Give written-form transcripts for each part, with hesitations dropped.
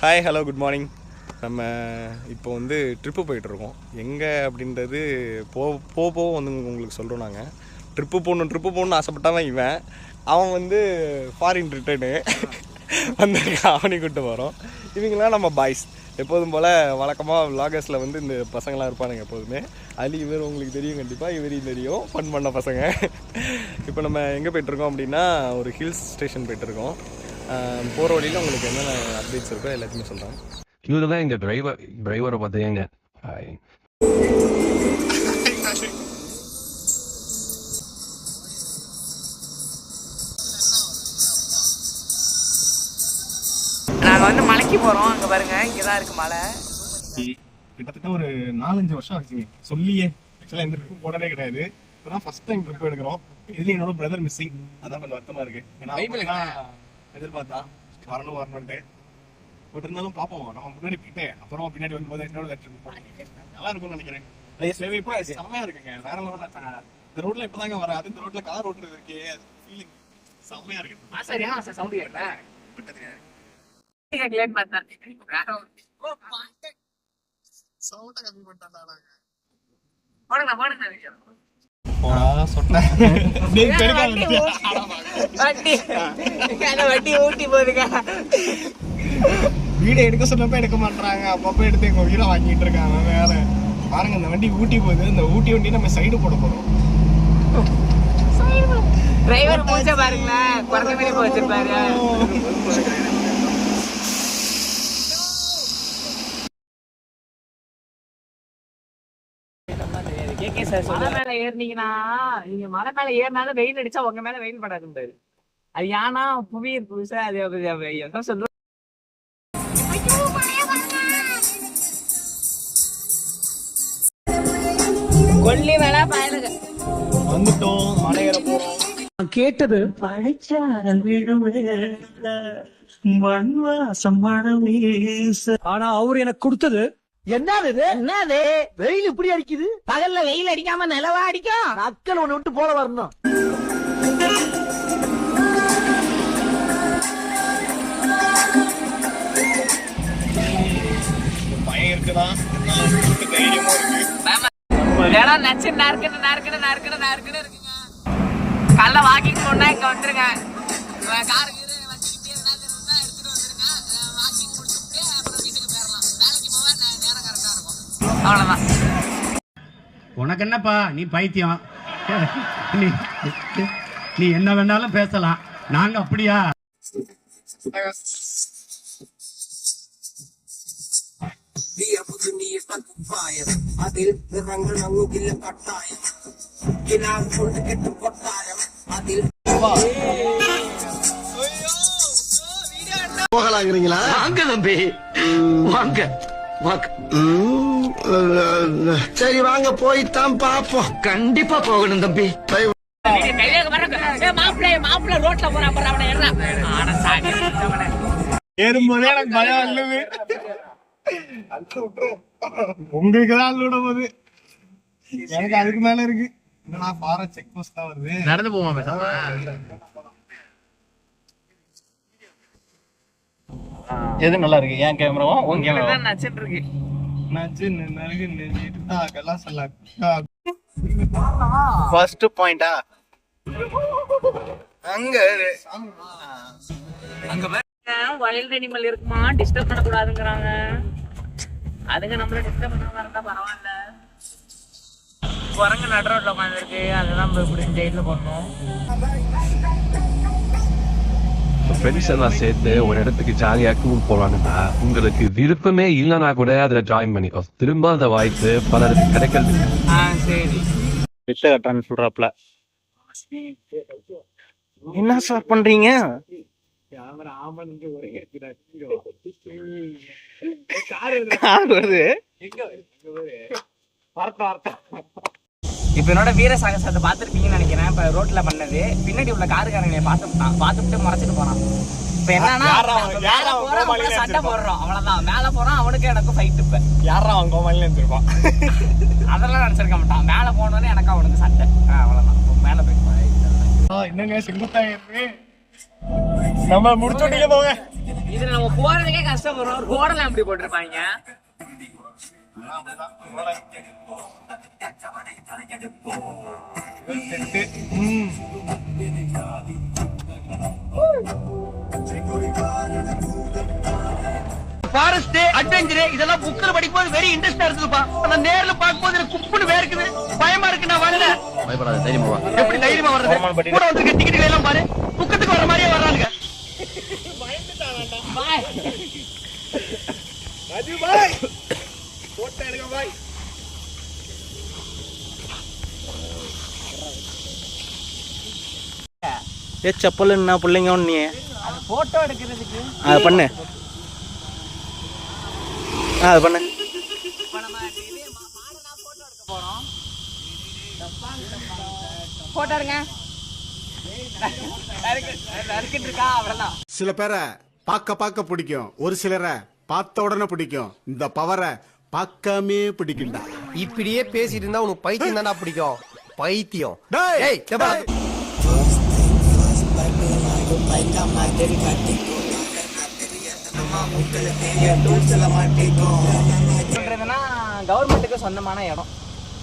Hi hello good morning. நம்ம இப்போ வந்து ட்ரிப்பு போயிட்டுருக்கோம். எங்கே அப்படின்றது போக வந்து உங்களுக்கு சொல்கிறோம். நாங்கள் ட்ரிப்பு போகணுன்னு ஆசைப்பட்டாமல் அவன் வந்து ஃபாரின் ரிட்டர்னு வந்திருக்கான். அவனை கூப்பிட்டு போகிறோம். இவங்களாம் நம்ம பாய்ஸ் எப்போதும் போல் வழக்கமாக விலாகர்ஸில் வந்து இந்த பசங்களாம் இருப்பானுங்க எப்போதுமே. அதுலேயும் இவர் உங்களுக்கு தெரியும், கண்டிப்பாக இவரையும் தெரியும், ஃபன் பண்ண பசங்க. இப்போ நம்ம எங்கே போய்ட்டுருக்கோம் அப்படின்னா ஒரு ஹில்ஸ் ஸ்டேஷன் போய்ட்டுருக்கோம். போகிற வழியில் உங்களுக்கு என்னென்ன அப்டேட்ஸ் இருக்கோ எல்லாத்தையுமே சொல்கிறேன். இவர் தான் எங்கள் டிரைவரை பார்த்தீங்க. நாங்கள் வந்து மலைக்கு போகிறோம். அங்கே பாருங்க, இங்கே தான் இருக்குது மலை. கிட்டத்தட்ட ஒரு 4-5 வருஷம் ஆச்சுங்க சொல்லியே. ஆக்சுவலாக எந்த ட்ரிப்பும் போடவே கிடையாது. இப்போதான் ஃபர்ஸ்ட் டைம் ட்ரிப் எடுக்கிறோம். இதுலேயும் என்னோட பிரதர் மிஸ்ஸிங். அதான் கொஞ்சம் வருத்தமாக இருக்குது. ஏன்னா எதிர்பார்த்தா வரணும்ட்டு பட் இருந்தாலும் பார்ப்போம். நம்ம முன்னாடி போயிட்டு அப்புறம் பின்னாடி வரும்போது என்னோட ட்ரிப் நல்லா இருக்கும்னு நினைக்கிறேன். இப்போ செம்மையாக இருக்குங்க. வேற லெவலில் இந்த ரோட்ல இப்போதாங்க வரேன். அது இந்த ரோட்ல கார் ஓட்டுறது இருக்கே, அது ஃபீலிங் செம்மையாக இருக்கு. சரியா சவுண்ட் கேட்கல சவுண்ட கம்மி பண்ணிட்டாங்க. வீடியோ எடுக்க சொன்னப்ப எடுக்க மாட்டாங்க, அப்பப்ப எடுத்து எங்க உயிரை வாங்கிட்டு இருக்காங்க. வேற பாருங்க, இந்த வண்டி ஊட்டி போகுது. இந்த ஊட்டி வண்டி நம்ம சைடு போட போறோம். டிரைவர் மூஞ்ச பாருங்களேன், குறைஞ்ச மாதிரி வச்சிருப்பாரு. மலை மேல ஏறினீங்கன்னா, நீங்க மலை மேல ஏறினாலும் வெயில் அடிச்சா உங்க மேல வெயில் படாது. அது ஏன்னா புவியீர் புதுசா அது என்ன சொல்ற. கொல்லி மேல பயலுங்க வந்துட்டோம், மலை ஏற போறோம். கேட்டது பழைச்சாரல் விழும் மண்வாசம் மனம் வீச. ஆனா அவரு எனக்கு கொடுத்தது என்னது வெயில் இப்படி அடிக்குது. பகல்ல வெயில் அடிக்காம நிலவா அடிக்கும். அக்கல் ஒண்ணு விட்டு போல வரணும். பயம் இருக்குதான், தைரியமும் இருக்கு. இடம் நச்சு நறுக்குன்னு இருக்குங்க. கல்ல வாக்கிங் போனா இங்க வந்துருங்க. காருக்கு அவ்வளவுதான். உனக்கு என்னப்பா, நீ பைத்தியம். நீ என்ன வேணாலும் பேசலாம், நாங்க அப்படியா? போகலாங்கிறீங்களா? வாங்க தம்பி, வாங்க. சரி வாங்க, போய்தான் பாப்போம். கண்டிப்பா போகணும் தம்பி. ஏறும்போதே எனக்கு பயம் இல்லது. உங்களுக்குதான் அள்ளு போது, எனக்கு அதுக்கு மேல இருக்கு. என்னன்னா ஃபாரஸ்ட் செக் போஸ்ட் தான் வருது. நடந்து போவோம். எது நல்லா இருக்கு? என் கேமராவும் உங்க கேமராவும் நச்சுட்டு இருக்கு. ஃபர்ஸ்ட் பாயிண்டா அங்க வைல்ட் அனிமல் இருக்குமா, டிஸ்டர்ப் பண்ணக்கூடாதுங்கிறாங்க. அதுங்க நம்மள டிஸ்டர்ப் பண்ணாம இருந்தா பரவாயில்ல. குரங்கு நடு ரோட்ல உட்காந்துருக்கு, அதெல்லாம் நம்ம இப்படி ஜெயில போடணும். ஃப்ரெண்ட்ஸ் எல்லாம் சேர்த்து ஒரு இடத்துக்கு ஜாலியாக டூர் போறாங்கன்னா உங்களுக்கு விருப்பமே இல்லைன்னா கூட அதில் ஜாயின் பண்ணிக்கோ. திரும்ப அந்த வாய்ப்பு பலருக்கு கிடைக்கிறது. சரி, விட்ட கட்டான்னு சொல்றாப்ல. என்ன சார் பண்றீங்க? இப்ப என்னோட வீர சாகசத்தை பார்த்துருப்பீங்கன்னு நினைக்கிறேன். இப்ப ரோட்ல பண்ணது பின்னாடி உள்ள காருக்காரங்களை பார்த்துட்டு மறைச்சிட்டு போனான். இப்ப என்னன்னா சண்டை போடுறோம், அவ்வளவுதான். மேல போறான், அவனுக்கு எனக்கும் ஃபைட். இப்ப யாரா அவங்க கோமாளில இருந்திருப்பான். அதெல்லாம் நினைச்சிருக்க மாட்டான். மேல போனோடனே எனக்கு அவனுக்கு சண்டை, அவ்வளவுதான். மேல போய் என்னங்க செங்குத்தாயிருக்கு. நம்ம முடிச்சுட்டீங்க போங்க. இதுல நம்ம போறதுக்கே கஷ்டப்படுறோம், ரோடெல்லாம் எப்படி போட்டிருப்பாங்க. ஃபாரஸ்ட் அட்வென்ச்சர் இதெல்லாம் புக்ல படிக்கும்போது வெரி இன்ட்ரெஸ்டா இருக்குதுப்பா. ஆனா நேர்ல பாக்கும்போது எனக்கு குப்புன்னு வேர்க்குது, பயமா இருக்கு. நான் வரல. பயப்படாத, தைரியமா வா. எப்படி தைரியமா வர்றது? கூட வந்திருக்க டிக்கெட் எல்லாம் பாரு, புக்கத்துக்கு வர மாதிரியே வர்றானுங்க. செப்பல் என்ன பிள்ளைங்க ஒன்று போட்டோ எடுக்கிறதுக்கு அது பண்ணு. அது பண்ணு. இப்ப நம்ம மாடனா போட்டோ எடுக்க போறோம். போட்டோ எடுங்க. நறுக்கிட்டு இருக்கா அவ்வளவுதான். சில பேரை பார்க்க பிடிக்கும், ஒரு சிலரை பார்த்த உடனே பிடிக்கும். இந்த பவரை பார்க்காமே பிடிக்கும்டா. இப்படியே பேசிட்டு இருந்தா உனக்கு பைத்தியம் தான்டா பிடிக்கும். பைத்தியம். டேய், ஏய், டேப்பா. சொல்றதுன்னா கவர்மெண்ட்டுக்கு சொந்தமான இடம்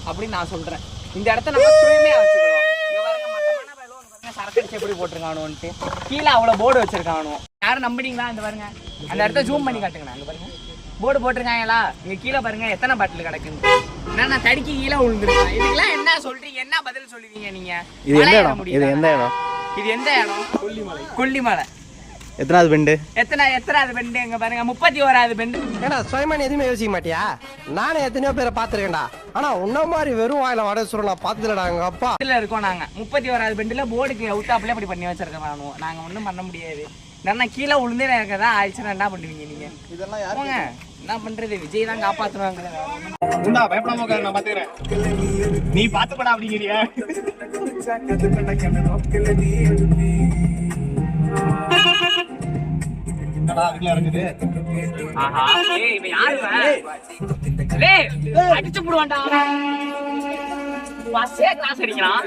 அப்படின்னு நான் சொல்றேன். இந்த இடத்த நம்ம தூய்மையா வச்சுக்கணும். இங்க பாருங்க, மட்டமான பையலோ பாருங்க, சரக்கு அடிச்சு எப்படி போட்டிருக்கானுன்ட்டு கீழே அவ்வளவு போர்டு வச்சிருக்கானு. யாரும் நம்பினீங்களா? இந்த பாருங்க, அந்த இடத்த ஜூம் பண்ணி காட்டுங்க. அங்க பாருங்க போர்டு போட்டிருக்காங்களா? இங்க கீழே பாருங்க எத்தனை பாட்டில் கிடக்குன்னு. நான் தடுக்கி கீழே விழுந்துருக்கேன். இதுக்கெல்லாம் என்ன சொல்றீங்க? என்ன பதில் சொல்லுவீங்க நீங்க? இது எந்த இடம்? இது எந்த இடம்? இது எந்த இடம்? கொல்லிமலை. எத்தனாவது பெண்டு? எத்தனாவது பெண்டு? இங்க பாருங்க 31வது பெண்டு. ஏன்னா சுயமான எதுவுமே யோசிக்க மாட்டியா? நானே எத்தனையோ பேரை பாத்துருக்கேன்டா. ஆனா உன்ன மாதிரி வெறும் வாயில வடை சுருள் நான் பார்த்ததுலடா. எங்க அப்பா இதுல இருக்கோம் நாங்க 31வது பெண்டுல போர்டுக்கு அவுட்டாப்ல இப்படி பண்ணி வச்சிருக்கோம். நாங்க ஒண்ணும் பண்ண முடியாது. நான் கீழே விழுந்தே இருக்கதா ஆயிடுச்சுன்னா என்ன பண்ணுவீங்க நீங்க? இதெல்லாம் யாருங்க என்ன பண்றது? விஜய் தான் காப்பாத்துவாங்க. பயப்படாம உட்காரு, நான் பாத்துக்கிறேன். நீ பாத்துப்படா அப்படிங்கிறியா? என்னடா அதுக்குள்ள இருக்குது? ஆஹா, ஏய் இவன் யாரு? டேய் அடிச்சு புடுவான்டா. பஸ்ஸே கிளாஸ் அடிக்கிறான்.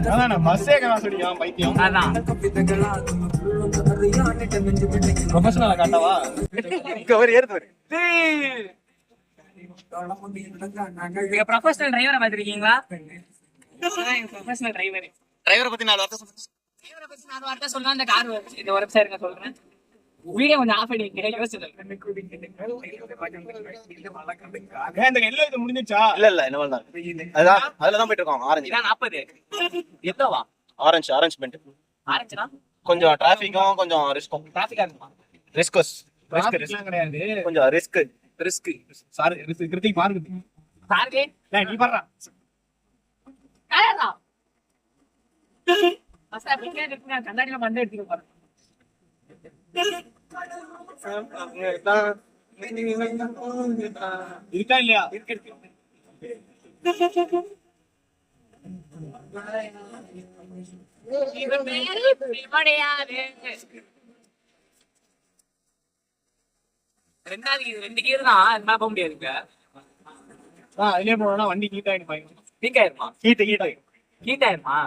அதான் நான் பஸ்ஸே கிராஸ் அடிக்கிறான், பைத்தியம். அதான் ப்ரொஃபஷனலா காட்டவா? கவர் ஏறுது. நீங்க ப்ரொஃபஷனல் டிரைவரை பாத்திருக்கீங்களா? ப்ரொஃபஷனல் டிரைவரை பத்தி 4 வார்த்தை சொல்லுங்க. டிரைவரை பத்தி 4 வார்த்தை சொல்றேன். அந்த கார் இந்த ஒரு நிமிஷம் இருங்க சொல்றேன். வீடியோ கொஞ்சம் ஆஃப் பண்ணிட்டு யோசிச்சு இந்த எல்லோ இது முடிஞ்சிச்சா? இல்ல என்ன தான் அதான் அதுல தான் போயிட்டு இருக்கோம். ஆரஞ்சு இதான் 40 எவ்வளவா? Orange bend. ஆரஞ்சுனா கொஞ்சம் டிராஃபிக்கும் கொஞ்சம் ரிஸ்க்கும். டிராஃபிக்கா இருக்குமா? ரிஸ்கஸ் டிராஃபிக்லாம் கிடையாது, கொஞ்சம் ரிஸ்க். சாரி கிருத்திக் பாருங்க. சார்கே நீ பாடுறா. காரா அசா பிக்கே எடுத்துங்க. கண்ணாடில வந்து எடுத்துக்க போறேன். இருக்கா இல்லையா? இருக்கு இது பேரு பிரிமடையாது. ரெண்டு கீர் தான், என்ன போக முடியாதுங்க. அதுலயே போனா வண்டி ஹீட் ஆயிடும். பீக் ஆயிருமா? ஹீட் ஆயிருமா?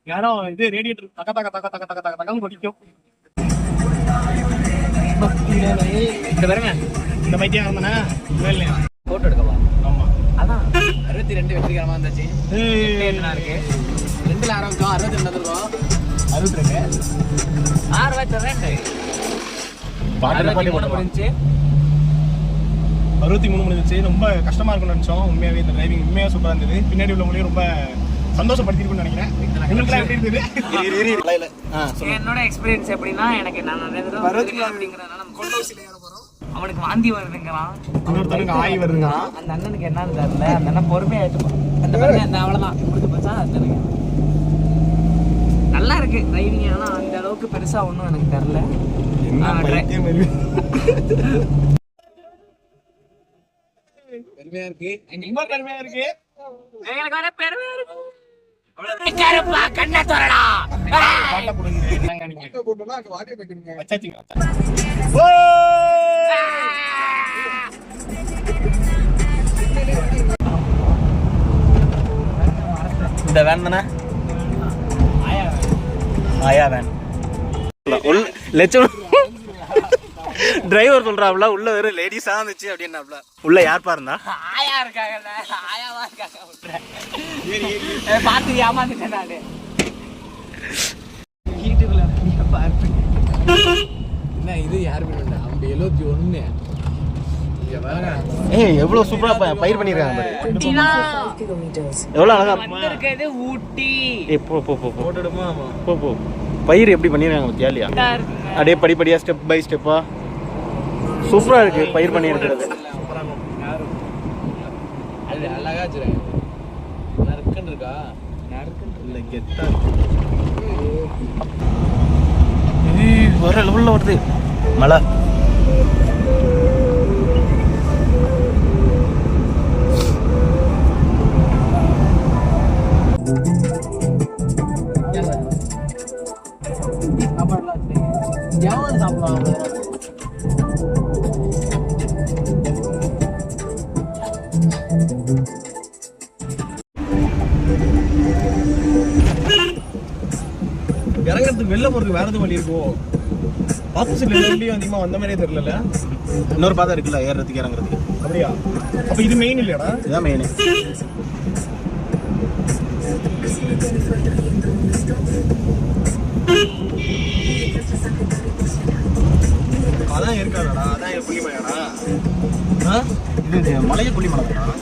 யாரோ இது ரேடியேட்டர் தக்க தக்க தக்க தக்க தக்க தக்க தக்கம் கொதிக்கும். இந்த பாருங்க, இந்த பைத்தியம் இருந்தானே இல்லையா? போட்டோ எடுக்கவா? ஆமா, அதான் 62 வெற்றிகரமா இருந்தாச்சு. இருக்கு 2ல ஆரம்பிச்சோம், 62 வந்துருக்கோம். 62 முடிஞ்சு 63 முடிஞ்சிச்சு. ரொம்ப கஷ்டமா இருக்கும்னு நினைச்சோம். உண்மையாவே இந்த டிரைவிங் உண்மையா சூப்பரா இருந்தது. பின்னாடி உள்ள மொழியும் ரொம்ப சந்தோஷப்படுத்திருக்குன்னு நினைக்கிறேன். உங்களுக்கு எப்படி இருந்தது? என்னோட எக்ஸ்பீரியன்ஸ் எப்படின்னா, எனக்கு நான் அப்படிங்கிறதுனால நம்ம கொண்டோசில ஏற போறோம். அவனுக்கு வாந்தி வருதுங்கிறான், இன்னொருத்தனுக்கு ஆய் வருதுங்க. அந்த அண்ணனுக்கு என்னன்னு தெரியல. அந்த அண்ணன் பொறுமையா ஏற்றுப்பான். அந்த பாருங்க, அந்த அவ்வளவுதான் கொடுத்து போச்சா. அந்த நல்லா இருக்கு டிரைவிங். ஆனா அந்த அளவுக்கு பெருசா ஒன்றும் எனக்கு தெரியல. பெருமையா இருக்கு, ரொம்ப பெருமையா இருக்கு. எங்களுக்கு வர பெருமையா இருக்கு. கருப்பா கண்ணை தோறடா. இந்த வேன் தானே? ஆயா வேன். லட்சம் டிரைவர் சொல்றாப்ல உள்ள வெறும் லேடிஸா இருந்துச்சு அப்படின்னாப்ல. உள்ள யார் பாருந்தா? ஆயா இருக்காங்க, ஆயாவா இருக்காங்க. பார்த்து ஏமாந்துட்டேன் நானு. என்ன இது யார் பண்ணா? 71. ஏய் எவ்வளவு சூப்பரா பயிர் பண்ணிருக்காங்க பாரு. ஊட்டினா எவ்வளவு அழகா வந்திருக்கிறது ஊட்டி. போ போ போ போட்டுடுமா. போ போ. பயிர் எப்படி பண்ணிருக்காங்க பத்தியா இல்லையா? அப்படியே படிப்படியா ஸ்டெப் பை ஸ்டெப்பா சூப்பரா இருக்கு பயிர் பண்ணி இருக்கிறது. அது அழகா ஜெர நறுக்கன் இருக்கா? நறுக்கன் இல்ல கெத்தா வர லெவல்ல வருது மழை. இறங்குறதுக்கு வெளில போறதுக்கு வேற எதுவும் வழி இருக்கும். ஆப்போசிட்ல எல்லாரும் அதிகமா வந்த மாதிரியே தெரியல. இன்னொரு பாதை இருக்குல்ல ஏறதுக்கு இறங்குறதுக்கு. அப்படியா? அப்ப இது மெயின் இல்லையாடா? இதான் மெயின். அதான் இருக்காடா, அதான் புள்ளிமலையாடா. இது மலைய புள்ளிமலை தானா?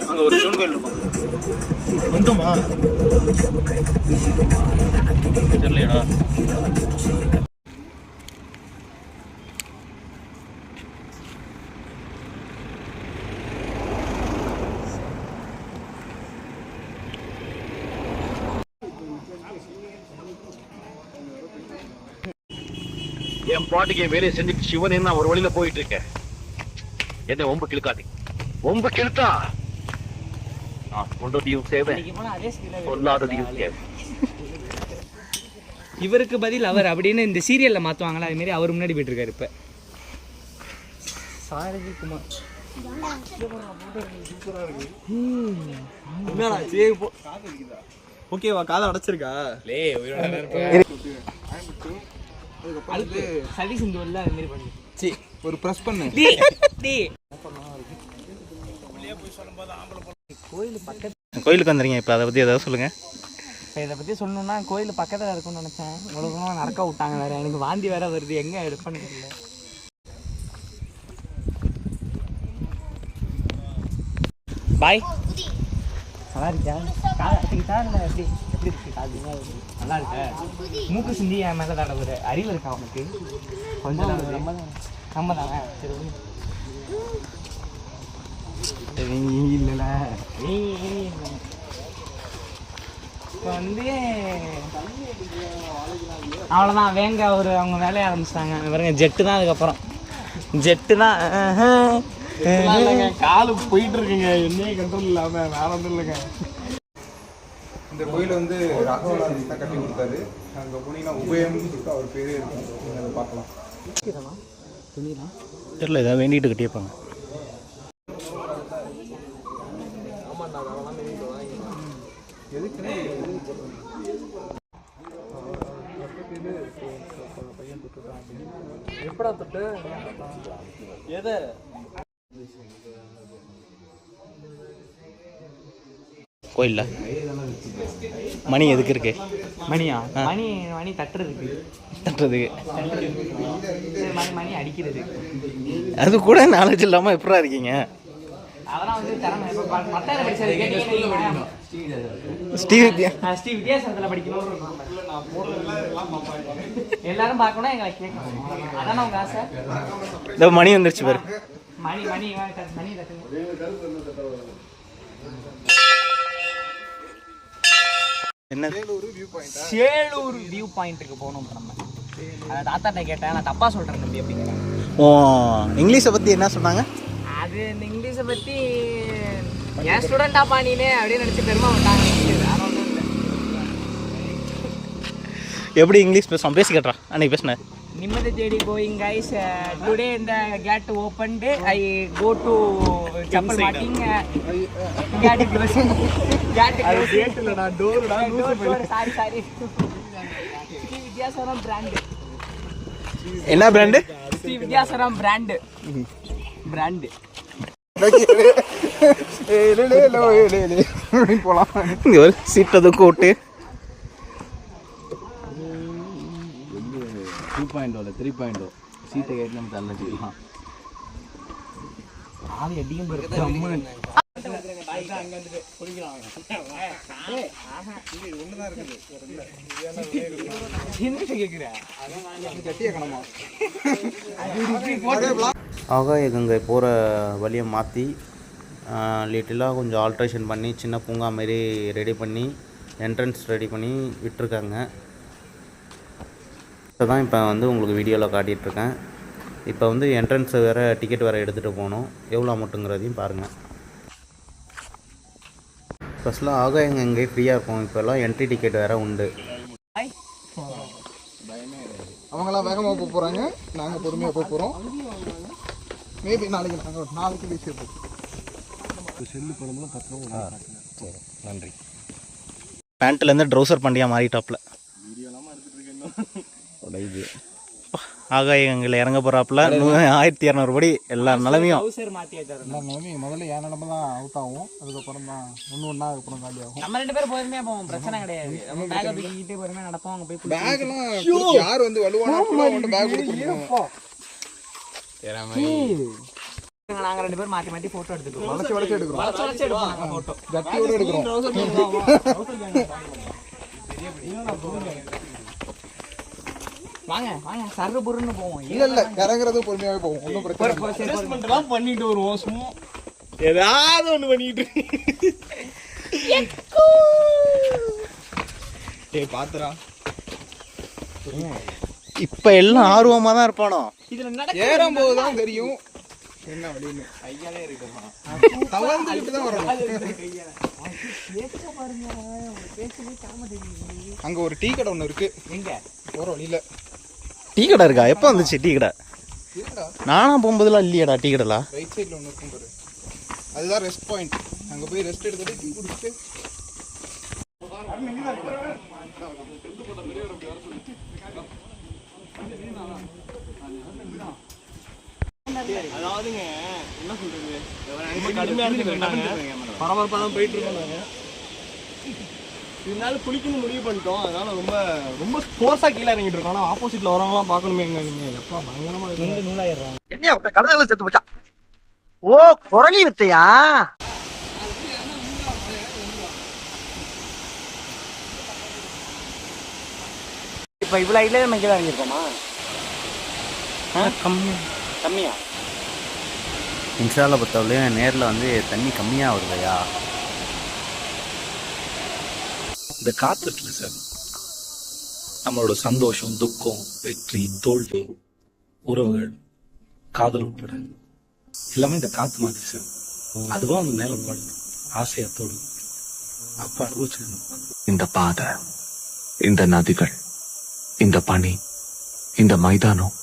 அங்க ஒரு சிவன் கோயில் இருக்கும். வந்துமா தெரியலையாடா? என் பாட்டுக்கு என் வேலையை செஞ்சுட்டு சிவனே நான் ஒரு வழியில போயிட்டு இருக்கேன். என்ன ஒம்பு கிழக்காதீங்க. ஒம்பு கிழத்தா நான் சொல்றதையும் சேவை, சொல்லாததையும் சேவை. இவருக்கு பதில் அவர் அப்படின்னு இந்த சீரியல்ல மாத்துவாங்களா, அது மாதிரி அவர் முன்னாடி போயிட்டு இருக்காரு. இப்ப சாரதி குமார் ஓகேவா? காதை அடைச்சிருக்கா? அதுக்கு சதி சிந்துவல்ல அது மாதிரி பண்ணு. ஒரு பிரஸ் பண்ணு. கோயிலுக்கு வந்துறீங்க இப்போ, அதை பற்றி ஏதாவது சொல்லுங்கள். இப்போ இதை பற்றி சொல்லணும்னா கோயில் பக்கத்தில் இருக்கும்னு நினச்சேன். இவ்வளோ நடக்க விட்டாங்க வேறு. எனக்கு வாந்தி வேற வருது, எங்கே எடுப்பேன்னு தெரியல. பாய். நல்லா இருக்கா? காது அடிக்கிட்டா இல்லை எப்படி எப்படி இருக்கு காது? நல்லா இருக்க? மூக்கு சிந்தி என் மேலே தான் ஒரு அறிவு இருக்கா அவனுக்கு? கொஞ்சம் நம்ம தானே. சரி இல்லைல்ல. இப்போ வந்து அவ்வளோதான். வேங்க அவங்க வேலையை ஆரம்பிச்சிட்டாங்க பாருங்க. ஜெட்டு தான். அதுக்கப்புறம் ஜெட்டு தான். காலு போயிட்டு இருக்குங்க, என்னையே கண்ட்ரோல் இல்லாம. வேற ஒன்றும் இல்லைங்க. இந்த கோயில் வந்து ராகவநாதன் தான் கட்டி கொடுத்தாரு. அங்கே போனீங்கன்னா உபயம்னு சொல்லிட்டு அவர் பேரே இருக்கும். நீங்கள் அதை பார்க்கலாம். தெரியல, ஏதாவது வேண்டிட்டு கட்டியிருப்பாங்க. எப்படா தொட்டு எதை கோயில்ல மணி எதுக்கு இருக்கு? மணியா? மணி மணி தட்டுறதுக்கு. தட்டுறதுக்கு. மணி அடிக்கிறது. அது கூட நாலேஜ் இல்லாமல் எப்படா இருக்கீங்க? அதெல்லாம் வந்து திறமை. மத்தாயிரம் படிச்சது கேட்டீங்க. ஸ்ரீ வித்தியாசத்தில் படிக்கணும். எல்லாரும் பார்க்கணும், எங்களை கேட்கணும். அதானே உங்க ஆசை. இந்த மணி வந்துருச்சு பாரு. மணி மணி மணி தட்டுங்க. என்ன? சேலூர் வியூ பாயிண்ட்டுக்கு போகணும் நம்ம. அதை தாத்தாட்ட கேட்டேன். நான் தப்பா சொல்றேன் தம்பி அப்படிங்கிறாங்க. ஓ, இங்கிலீஷை பற்றி என்ன சொன்னாங்க? அது இந்த இங்கிலீஷை பற்றி என் ஸ்டூடெண்டா பாணினே அப்படின்னு நினச்சி பெருமை விட்டாங்க. வேற ஒன்றும் இல்லை. எப்படி இங்கிலீஷ் பேசுவான்? பேசி கேட்டுறான். அன்னைக்கு பேசினேன். Nimmadhi Thedi going, guys. Today in the gate opened, I go to Chappal Marking. Gate closing. Gate closing. Sorry. Sri Vidyasaram brand. என்ன brand? Sri Vidyasaram brand. Brand. போலாம். இங்க ஒரு சீட் அதுக்கு ஓட்டு 2.0 3.0 சீட்டை கேட்டு நம்ம தள்ள வச்சுக்கலாம். ஆளு அடிக்கும் ஆகாய கங்கை போகிற வழியை மாற்றி லிட்டிலாக கொஞ்சம் ஆல்ட்ரேஷன் பண்ணி சின்ன பூங்கா மாரி ரெடி பண்ணி என்ட்ரன்ஸ் ரெடி பண்ணி விட்டுருக்காங்க. இதை தான் இப்போ வந்து உங்களுக்கு வீடியோவில் காட்டிகிட்ருக்கேன். இப்போ வந்து என்ட்ரன்ஸ் வேறு டிக்கெட் வேறு எடுத்துகிட்டு போகணும். எவ்வளோ அமௌண்ட்டுங்கிறதையும் பாருங்கள். ஃபஸ்ட்லாம் ஆகாய கங்கை ஃப்ரீயாக இருக்கும், இப்போல்லாம் என்ட்ரி டிக்கெட் வேறு உண்டு. அவங்களாம் வேகமாக போக போகிறாங்க, நாங்கள் பொறுமையாக போக போகிறோம். மேபி நாளைக்கு வீசி செல்லு படம்லாம் கற்றுறோம். சரி, நன்றி. பேண்ட்லேருந்து ட்ரௌசர் பண்ணியாக மாறிட்டாப்புல. இது ஆகாய கங்கையில் இறங்க போகிறாப்புல 1200 படி எல்லா நிலமையும். எல்லா நிலமையும் முதல்ல என் நிலமை தான் அவுட் ஆகும், அதுக்கப்புறம் தான் ஒன்று அதுக்கப்புறம் காலி ஆகும். நம்ம 2 பேரும் பொறுமையாக போவோம், பிரச்சனை கிடையாது. நம்ம பேக்கை தூக்கிக்கிட்டே பொறுமையாக நடப்போம். அங்கே போய் பேக்லாம் யார் வந்து வலுவான பேக் கொடுத்துருக்கோம். நாங்கள் 2 பேரும் மாற்றி மாற்றி ஃபோட்டோ எடுத்துக்கிறோம். வளைச்சு எடுக்கிறோம், ஃபோட்டோ கட்டியோட எடுக்கிறோம். வாங்க வாங்க சர்ரு புருன்னு போவோம். இல்ல இறங்குறது பொறுமையாவே போவோம், ஒன்றும் பிரச்சனை பண்ணிட்டு வருவோம். சும்மா ஏதாவது ஒன்று பண்ணிட்டு பாத்துறா. இப்போ எல்லாம் ஆர்வமாக தான் இருப்பானோ. ஏறும் போதுதான் தெரியும் என்ன வழின்னு. ஐயாலே இருக்குமா தவழ்ந்துக்கிட்டு தான் வரணும். அங்க ஒரு டீ கடை ஒன்று இருக்கு, எங்க போற வழியில. டீ கடை இருக்கா? எப்போ வந்துச்சு டீ கடை? நானா போகும்போதெல்லாம் இல்லையாடா டீ கடைலாம். ரைட் சைடில் ஒன்று இருக்கும் பாரு, அதுதான் ரெஸ்ட் பாயிண்ட். அங்கே போய் ரெஸ்ட் எடுத்துட்டு டீ குடிச்சிட்டு அதாவதுங்க என்ன சொல்றது, ரொம்ப கடுமையான பரபரப்பாக தான் போயிட்டு இருக்கோம். இருந்தாலும் குளிக்கணும் முடிவு பண்ணிட்டோம், அதனால ரொம்ப ரொம்ப ஃபோர்ஸாக கீழே இறங்கிட்டு இருக்கோம். ஆனால் ஆப்போசிட்டில் வரவங்களாம் பார்க்கணுமே, எங்க நீங்கள் எப்போ பயங்கரமாக நூலாயிடுறாங்க. என்ன கடலை செத்து போச்சா? ஓ குரலி வித்தையா? இப்போ இவ்வளோ இல்லை நம்ம கீழே இறங்கியிருக்கோமா? கம்மியா இன்ஸ்டாவில் பொறுத்தவரையும் நேரில் வந்து தண்ணி கம்மியாக வருதையா? இந்த காத்து இருக்குல்ல சார், நம்மளோட சந்தோஷம், துக்கம், வெற்றி, தோல்வி, உறவுகள், காதல் உட்பட எல்லாமே இந்த காத்து மாதிரி சார். அதுவும் அந்த மேல படும் ஆசையா தோடும். அப்ப அனுபவிச்சிடணும். இந்த பாதை, இந்த நதிகள், இந்த பனி, இந்த மைதானம்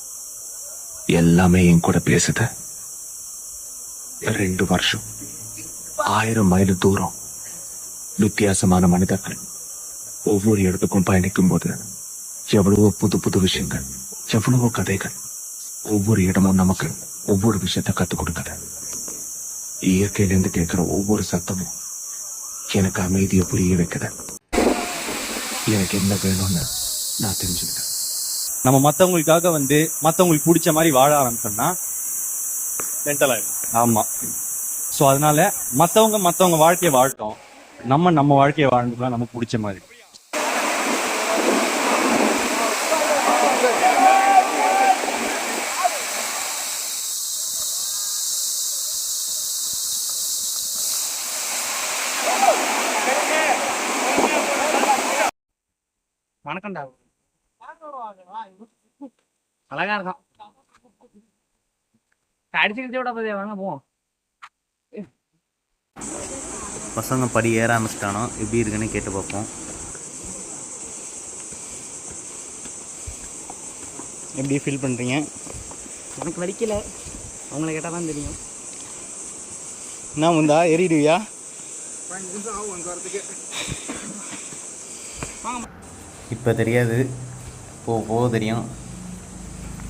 எல்லாமே என் கூட பேசுது. 2 வருஷம், 1000 மைல் தூரம், வித்தியாசமான மனிதர்கள், ஒவ்வொரு இடத்துக்கும் பயணிக்கும் போது எவ்வளவோ புது புது விஷயங்கள், எவ்வளவோ கதைகள். ஒவ்வொரு இடமும் நமக்கு ஒவ்வொரு விஷயத்த கத்துக் கொடுக்குது. இயற்கையிலிருந்து கேட்கிற ஒவ்வொரு சத்தமும் எனக்கு அமைதியை புரிய வைக்குது. எனக்கு என்ன வேணும்னு நான் தெரிஞ்சுக்கிட்டேன். நம்ம மற்றவங்களுக்காக வந்து மற்றவங்களுக்கு பிடிச்ச மாதிரி வாழ ஆரம்பிச்சோம்னா மென்டல் ஆயிடும். ஆமா. ஸோ அதனால மற்றவங்க வாழ்க்கையை வாழட்டும், நம்ம வாழ்க்கையை வாழ்ந்துக்கலாம் நமக்கு பிடிச்ச மாதிரி. வணக்கம்டா. அழகா இருக்கான். அடிச்சுக்கிட்டே விட போதே, வாங்க போவோம். பசங்க படி ஏற ஆரம்பிச்சிட்டானோ, எப்படி இருக்குன்னு கேட்டு பார்ப்போம். எப்படி ஃபீல் பண்ணுறீங்க? எனக்கு வலிக்கல, அவங்கள கேட்டால் தான் தெரியும். என்ன முந்தா ஏறிடுவியா? இப்போ தெரியாது, போக தெரியும்.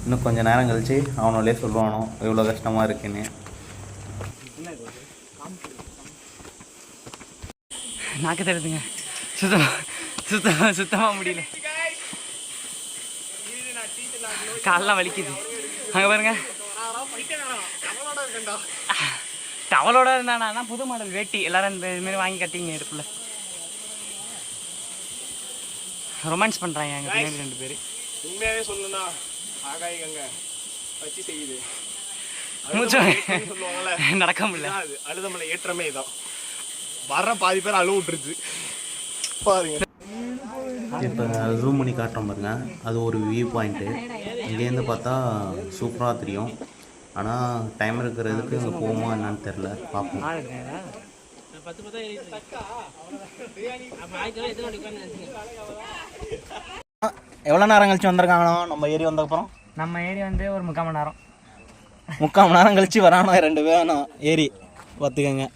இன்னும் கொஞ்சம் நேரம் கழிச்சு அவனோடே சொல்லுவானோ எவ்வளோ கஷ்டமாக இருக்குன்னு. நாக்கு தருதுங்க, சுத்தமாக முடியல, காலெல்லாம் வலிக்குது. அங்கே பாருங்க, டவலோட இருந்தானா புது மாடல் வேட்டி எல்லாரும் இந்த இதுமாரி வாங்கி கட்டிங்க இடுப்புல. ரொமான்ஸ் பண்ணுறாங்க எங்கள் பின்னாடி 2 பேர். உண்மையாகவே சொல்லணும்னா ஆகாய் கங்க வச்சு செய்யுது சொல்லுவாங்கல்ல, நடக்க முடியல. அது அழுதமலை ஏற்றமே தான். வர்ற பாதி பேர் அழுவு விட்டுருச்சு பாருங்க. இப்போ ஜூம் பண்ணி காட்டுறோம் பாருங்க, அது ஒரு வியூ பாயிண்ட்டு. இங்கேருந்து பார்த்தா சூப்பராக தெரியும். ஆனால் டைம் இருக்கிறதுக்கு இங்கே போகுமா என்னன்னு தெரில, பார்ப்போம். எவ்வளோ நேரம் கழிச்சு வந்திருக்காங்கண்ணா நம்ம ஏரி வந்ததுக்கப்புறம்? நம்ம ஏரி வந்து ஒரு 3/4 மணி நேரம். 3/4 மணி நேரம் கழிச்சு வரானோ 2 பேரும் ஏரி பார்த்துக்கங்க.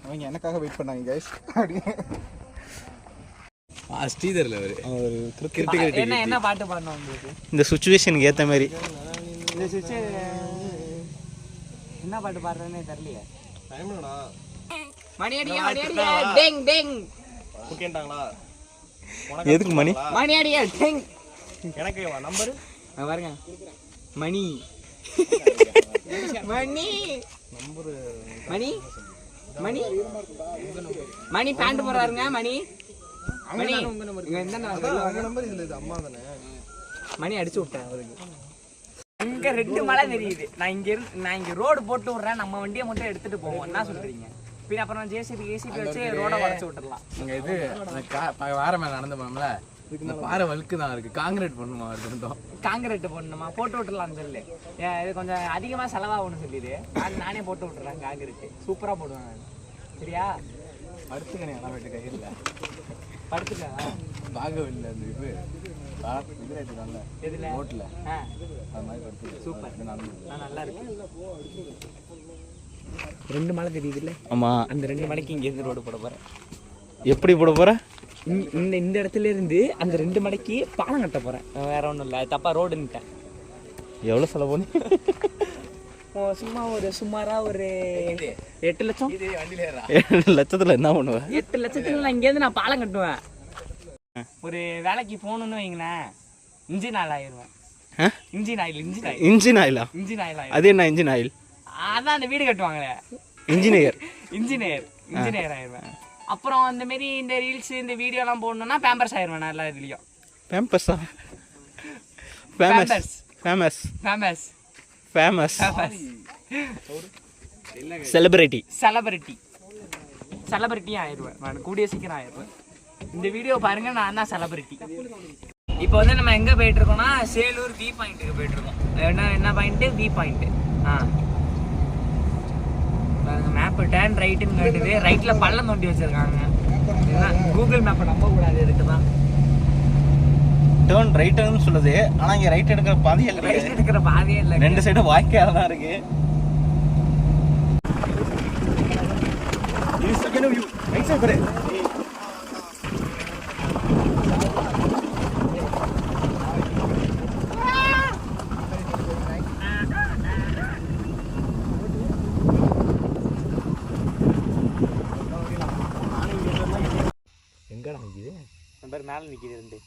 அவங்க எனக்காக வெயிட் பண்ணாங்க கைஸ். ஸ்ரீதரில் என்ன பாட்டு பாடணும் உங்களுக்கு? இந்த சுச்சுவேஷனுக்கு ஏற்ற மாதிரி இந்த சுவிட்சு என்ன பாட்டு பாடுறதுன்னே தெரியலையே. மணி அடியா டேங் டேங். ஓகேண்டாங்களா? எதுக்கு மணி? மணி அடியா டேங். எனக்கு நம்பரு பாருங்க, மணி மணி நம்பரு மணி மணி மணி பேண்ட் போடுறாருங்க. மணி மணி இங்க எந்த நம்பர்? இதுல இது அம்மா தானே. மணி அடிச்சு விட்டேன் அவருக்கு. இங்க 2 மலை தெரியுது. நான் இங்க ரோடு போட்டு விடுறேன், நம்ம வண்டியை மட்டும் எடுத்துட்டு போவோம். என்ன சொல்றீங்க? பின் அப்புறம் ஜேசிபி வச்சு ரோட உடச்சு விட்டுறலாம். இங்கே இது வார மேலே நடந்து போனோம்ல, இந்த பாறை வழுக்கு தான் இருக்கு, காங்கிரீட் பண்ணுமா இருந்தோம். காங்கிரீட் போடணுமா? போட்டு விட்டுறலாம்னு சொல்லு. இது கொஞ்சம் அதிகமாக செலவாகும்னு சொல்லிடு. நானே போட்டு விட்டுறேன். காங்கிரீட் சூப்பராக போடுவேன் நான். சரியா? படுத்துக்கணே எல்லாம் வீட்டு கையில் படுத்துக்கா பாகவில்லை அந்த இது நல்ல எதுல ரோட்டில் அது மாதிரி படுத்து. சூப்பர், நல்லா இருக்கு. 2 மலை தெரியுது இல்லை? ஆமாம், அந்த 2 மலைக்கு இங்கேருந்து ரோடு போட போகிறேன். எப்படி போட போகிற? இந்த இடத்துல இருந்து அந்த 2 மலைக்கு பாலம் கட்ட போகிறேன். வேற ஒன்றும் இல்லை, தப்பாக ரோடுன்ட்டேன். எவ்வளோ செலவு பண்ணி? சுமாரா ஒரு 8 லட்சம். 7 லட்சத்தில் என்ன பண்ணுவேன்? 8 லட்சத்துல நான் இங்கேருந்து நான் பாலம் கட்டுவேன். ஒரு வேலைக்கு போகணுன்னு வைங்களேன், இன்ஜின் ஆயில் ஆயிடுவேன். இன்ஜின் ஆயிலா? Engine oil. அது என்ன இன்ஜின் ஆயில்? அதான் அந்த வீடு கட்டுவாங்களே, இன்ஜினியர் ஆயிடுவேன். அப்புறம் இந்த மாரி இந்த ரீல்ஸ் இந்த வீடியோலாம் போடணும்னா பேம்பர்ஸ் ஆயிடுவேன். நான் எல்லா இதுலேயும் பேம்பர்ஸா? ஃபேமஸ் செலிபிரிட்டி ஆயிடுவேன் நான், கூடிய சீக்கிரம் ஆயிடுவேன். இந்த வீடியோ பாருங்க, நான் தான் செலிபிரிட்டி. இப்போ வந்து நம்ம எங்கே போயிட்டு இருக்கோம்னா சேலூர் வி பாயிண்ட்டுக்கு போயிட்டு இருக்கோம். என்ன point? V point. Map turn ரைட்டுன்னு கேட்டுது. ரைட்டில் பள்ளம் தோண்டி வச்சிருக்காங்க. கூகுள் மேப்பை நம்ப கூடாது, இதுக்கு தான் டேர்ன் ரைட்டுன்னு சொல்லுது. ஆனால் இங்கே ரைட் எடுக்கிற பாதையே இல்லை. 2 சைடும் வாய்க்கால தான் இருக்கு. எங்கடா நிற்கிது? பேர் மேலே நிற்கிது 2.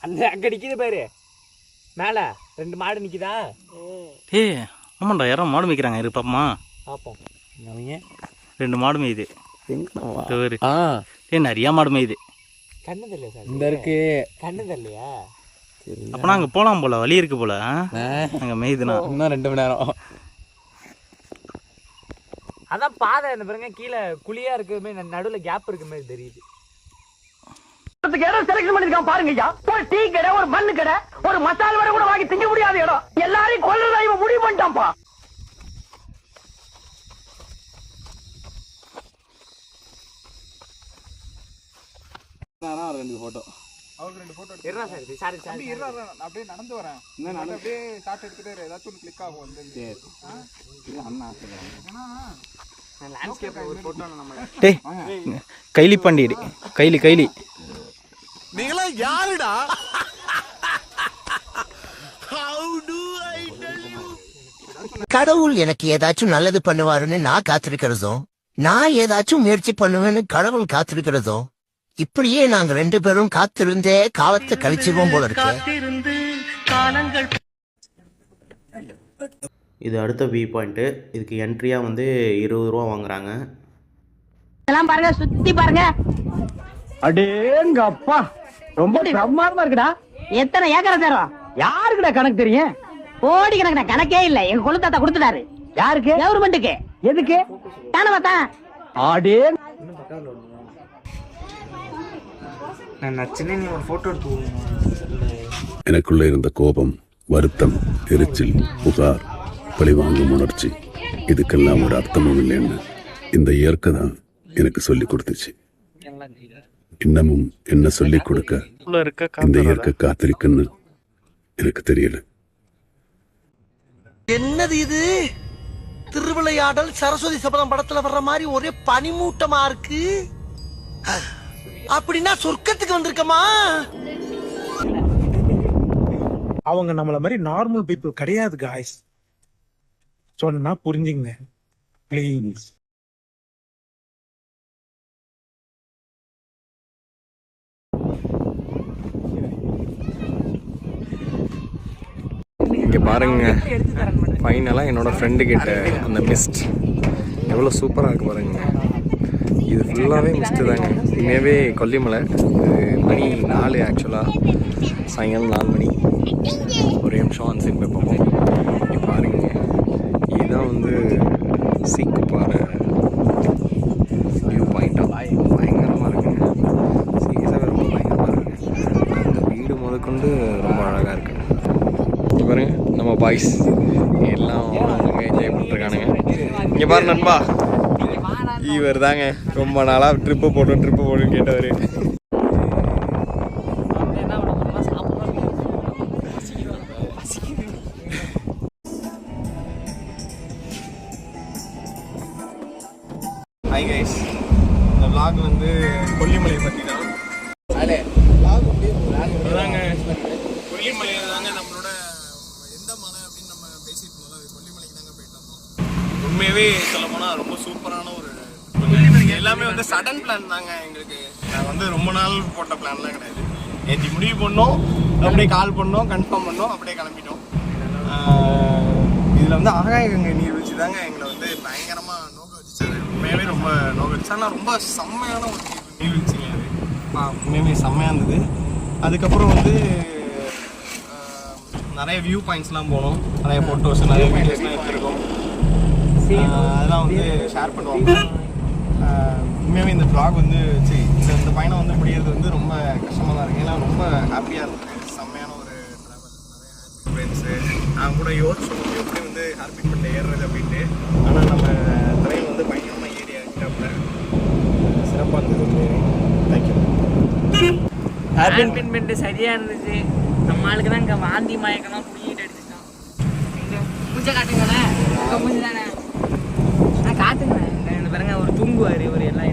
அந்த அங்கே நிற்கிது பாரு, மேலே 2 மாடு நிற்கிதா? ஆமாண்டா, யாரோ மாடு மேய்க்கிறாங்க. இரு பாப்பமா, பார்ப்போம். அவங்க 2 மாடு மேயுது. நிறையா மாடு மேயுது. கண்ணு தெரியல சார். இந்த இருக்கு கண்ணு தெரியலையா? அப்போனா அங்கே போகலாம் போல, வழி இருக்கு போல. அங்கே மேயுதுண்ணா. இன்னும் 2 மணி நேரம். அதான் பாதை என்ன பாருங்க, கீழே குழியா இருக்குமே, நடுவில் கேப் இருக்கு மாதிரி தெரியுது. இடம் செலக்ட் பண்ணிருக்கான் பாருங்க ஐயா. ஒரு டீ கடை, ஒரு மண்ணு கடை, ஒரு மசால் வடை கூட வாங்கி திங்க முடியாத இடம். எல்லாரையும் கொல்றதா இவன் முடிவு பண்ணிட்டான்ப்பா. ஒரு 2 போட்டோ அவருக்கு 2 போட்டோ இருடா சார் சாரி சாரி இருடா நான் அப்படியே நடந்து வரேன் நான் அப்படியே ஷாட் எடுத்துட்டு ஏதாச்சும் ஒன்று கிளிக் ஆகும் வந்து இது அண்ணா ஏன்னா லேண்ட்ஸ்கேப் ஒரு போட்டோ நம்ம டேய் கைலி பண்டிடு கைலி நீங்களா யாருடா? கடவுள் எனக்கு ஏதாச்சும் நல்லது பண்ணுவாருன்னு நான் காத்திருக்கிறதும், நான் ஏதாச்சும் முயற்சி பண்ணுவேன்னு கடவுள் காத்திருக்கிறதும், இப்படியே நாங்க 2 பேரும் காத்திருந்தே காலத்தை கழிச்சிருவோம் போல இருக்கு. இது அடுத்த வியூ பாயிண்ட்டு. இதுக்கு என்ட்ரியாக வந்து 20 ரூபா வாங்குறாங்க. எல்லாம் பாருங்க, சுத்தி பாருங்க. அடேங்கப்பா, ரொம்ப பிரமாதமா இருக்குடா. எத்தனை ஏக்கர் தரோம்? யாருக்குடா கணக்கு தெரியும்? கோடி கணக்கு கணக்கே இல்ல. எங்க கொள்ளு தாத்தா கொடுத்துட்டாரு. யாருக்கு? கவர்மெண்ட்டுக்கு. எதுக்கு? தானே பார்த்தா. அடே நான் நச்சனே நீ ஒரு போட்டோ எடுத்து எனக்குள்ள இருந்த கோபம், வருத்தம், எரிச்சல், புகார், பழிவாங்கும் உணர்ச்சி, இதுக்கெல்லாம் ஒரு அர்த்தமும் இல்லைன்னு இந்த இயற்கை தான் எனக்கு சொல்லி கொடுத்துச்சு. இன்னமும் என்ன சொல்லி கொடுக்க இந்த இயற்கை காத்திருக்குன்னு எனக்கு தெரியல. என்னது இது? திருவிளையாடல் சரஸ்வதி சபதம் படத்துல வர்ற மாதிரி ஒரே பனிமூட்டமா இருக்கு. அப்படின்னா சொர்க்கத்துக்கு வந்திருக்கமா? அவங்க நம்மள மாதிரி நார்மல் பீப்புள் கிடையாது காய்ஸ். சொன்னா புரிஞ்சுங்க ப்ளீஸ். இங்கே பாருங்க, ஃபைனலாக என்னோடய ஃப்ரெண்டு கிட்ட அந்த மிஸ்ட் எவ்வளோ சூப்பராக இருக்கு பாருங்க. இது ஃபுல்லாகவே மிஸ்ட்டு தாங்க. உண்மையாகவே கொல்லிமலை. இது மணி 4 ஆக்சுவலாக, சாயங்காலம் 4 மணி. ஒரு நிமிஷம் அந்த சைட் போய் பார்ப்போம். இங்கே பாருங்க, இதுதான் வந்து சீக்கு பாறை வியூ பாயிண்ட்டாக பயங்கரமாக இருக்குங்க. சீரியஸாகவே ரொம்ப பயங்கரமாக இருக்குங்க. அந்த வீடு முதற்கொண்டு ரொம்ப அழகாக இருக்குது. பாருங்க நம்ம பாய்ஸ் எல்லாம் அங்கே என்ஜாய் பண்ணிட்டுருக்கானுங்க. இங்கே பாரு நண்பா, இவர் தாங்க ரொம்ப நாளாக ட்ரிப்பு போடுன்னு கேட்டவர். ஹாய் கைஸ், இந்த vlog வந்து கொல்லிமலையை பற்றி தான். அதாங்க கொல்லிமலையை தாங்க நம்மளோட எந்த மலை அப்படின்னு நம்ம பேசிட்டு இருந்தோம். அது கொல்லிமலைக்கு தாங்க போயிட்டு வந்தோம். உண்மையாகவே சொல்ல போனால் ரொம்ப சூப்பரான ஒரு எல்லாமே வந்து சடன் பிளான் தாங்க எங்களுக்கு. நாங்கள் வந்து ரொம்ப நாள் போட்ட பிளான்லாம் கிடையாது. நேற்று முடிவு பண்ணோம், அப்படியே கால் பண்ணோம், கன்ஃபார்ம் பண்ணோம், அப்படியே கிளம்பிட்டோம். இதில் வந்து ஆகாய கங்கை நீர்வீழ்ச்சி தாங்க எங்களை வந்து பயங்கரமாக நோக்க வச்சுச்சு. உண்மையாகவே ரொம்ப நோக்க வச்சு. ஆனால் ரொம்ப செம்மையான ஒரு நீர்வீழ்ச்சிங்க அது. உண்மையாகவே செம்மையாக இருந்தது. அதுக்கப்புறம் வந்து நிறைய வியூ பாயிண்ட்ஸ்லாம் போனோம், நிறைய ஃபோட்டோஸ், நிறைய வீடியோஸ்லாம் எடுத்துருக்கோம். அதெல்லாம் வந்து ஷேர் பண்ணுவாங்க. உண்மையாகவே இந்த vlog வந்து சரி இந்த பயணம் வந்து முடியறது வந்து ரொம்ப கஷ்டமாக தான் இருக்குது. ஏன்னா ரொம்ப ஹாப்பியாக இருந்தது. செம்மையான ஒரு ட்ராவல், நிறைய ஹாப்பி ஃப்ரெண்ட்ஸு. நான் கூட யோசிச்சோம் எப்படி வந்து ஹார்பிட் பண்ணிட்டு ஏறுறது அப்படின்ட்டு. ஆனால் நம்ம ட்ரெயின் வந்து பயங்கரமாக ஏறி இறங்கிட்டாப்புல. சிறப்பாக இருந்தது. தேங்க்யூ. ஹார்பின் பண்ணிட்டு சரியாக இருந்துச்சு. நம்ம ஆளுக்கு தான் இங்கே வாந்தி மயக்கெல்லாம் பிடிக்கிட்டு அடிச்சுட்டான். இங்கே மூச்சை காட்டுங்களேன், உங்கள் மூச்சு தானே. காட்டுங்க பாருங்க, ஒரு தூங்குவார், ஒரு எல்லாம்